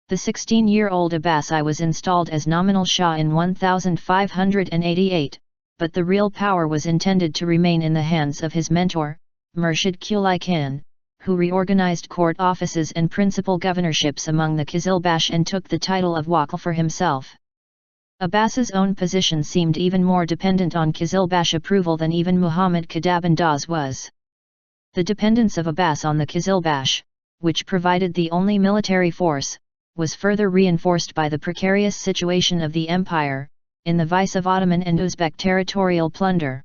The 16-year-old Abbas I was installed as nominal Shah in 1588, but the real power was intended to remain in the hands of his mentor, Murshid Quli Kan, who reorganized court offices and principal governorships among the Qizilbash and took the title of wakīl for himself. Abbas's own position seemed even more dependent on Qizilbash approval than even Muhammad Khodabanda's was. The dependence of Abbas on the Qizilbash, which provided the only military force, was further reinforced by the precarious situation of the empire, in the vice of Ottoman and Uzbek territorial plunder.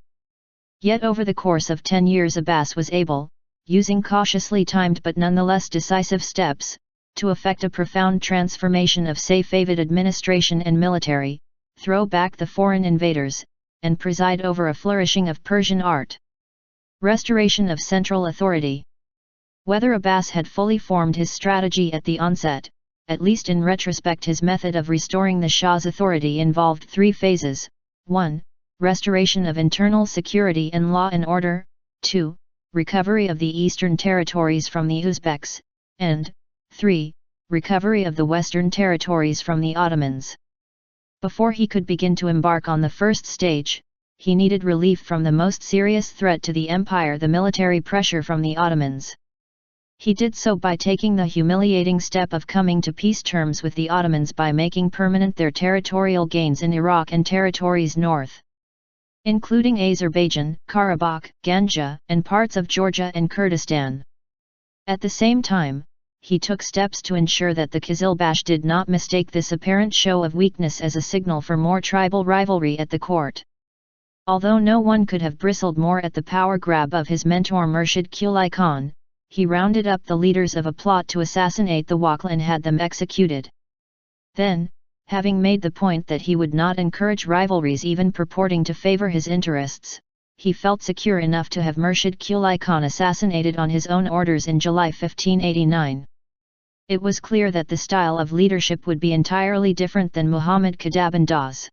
Yet over the course of 10 years Abbas was able, using cautiously timed but nonetheless decisive steps, to effect a profound transformation of Safavid administration and military, throw back the foreign invaders, and preside over a flourishing of Persian art. Restoration of central authority. Whether Abbas had fully formed his strategy at the onset, at least in retrospect his method of restoring the Shah's authority involved 3 phases: 1. Restoration of internal security and law and order, 2. Recovery of the eastern territories from the Uzbeks, and 3. Recovery of the western territories from the Ottomans. Before he could begin to embark on the first stage, he needed relief from the most serious threat to the empire, the military pressure from the Ottomans. He did so by taking the humiliating step of coming to peace terms with the Ottomans by making permanent their territorial gains in Iraq and territories north, including Azerbaijan, Karabakh, Ganja, and parts of Georgia and Kurdistan. At the same time, he took steps to ensure that the Qizilbash did not mistake this apparent show of weakness as a signal for more tribal rivalry at the court. Although no one could have bristled more at the power grab of his mentor Murshid Quli Kan, he rounded up the leaders of a plot to assassinate the wakīl and had them executed. Then, having made the point that he would not encourage rivalries even purporting to favor his interests, he felt secure enough to have Murshid Quli Kan assassinated on his own orders in July 1589. It was clear that the style of leadership would be entirely different than Muhammad Khodabanda's.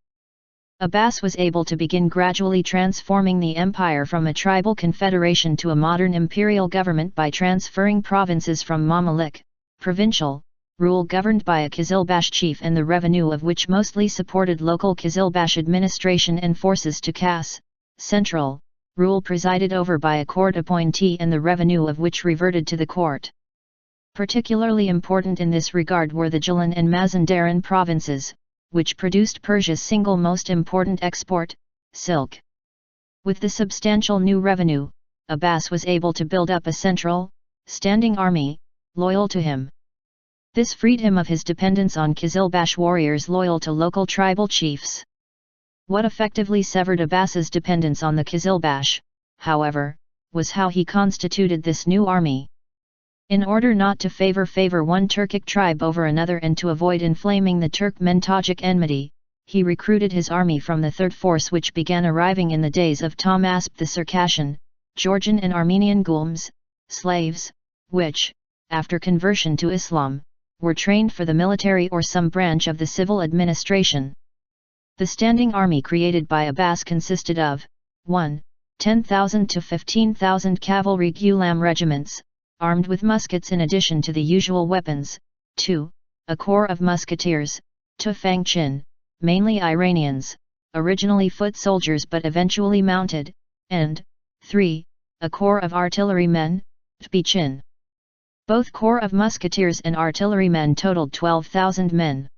Abbas was able to begin gradually transforming the empire from a tribal confederation to a modern imperial government by transferring provinces from Mamalik, provincial, rule governed by a Qizilbash chief and the revenue of which mostly supported local Qizilbash administration and forces to Kas, central, rule presided over by a court appointee and the revenue of which reverted to the court. Particularly important in this regard were the Gilan and Mazandaran provinces, which produced Persia's single most important export, silk. With the substantial new revenue, Abbas was able to build up a central, standing army, loyal to him. This freed him of his dependence on Qizilbash warriors loyal to local tribal chiefs. What effectively severed Abbas's dependence on the Qizilbash, however, was how he constituted this new army. In order not to favor one Turkic tribe over another and to avoid inflaming the Turkmen-Tajik enmity, he recruited his army from the third force which began arriving in the days of Tahmasp the Circassian, Georgian and Armenian Gulms, slaves, which, after conversion to Islam, were trained for the military or some branch of the civil administration. The standing army created by Abbas consisted of 1. 10,000 to 15,000 cavalry Ghulam regiments, armed with muskets in addition to the usual weapons, 2. A corps of musketeers, Tufangchin, mainly Iranians, originally foot soldiers but eventually mounted, and 3. A corps of artillerymen, Tbichin. Both corps of musketeers and artillerymen totaled 12,000 men.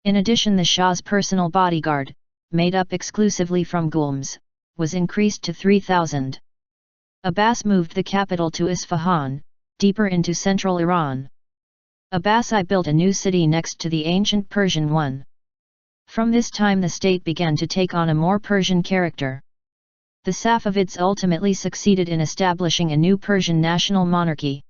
In addition, the Shah's personal bodyguard, made up exclusively from Gulms, was increased to 3,000. Abbas moved the capital to Isfahan, deeper into central Iran. Abbas I built a new city next to the ancient Persian one. From this time the state began to take on a more Persian character. The Safavids ultimately succeeded in establishing a new Persian national monarchy.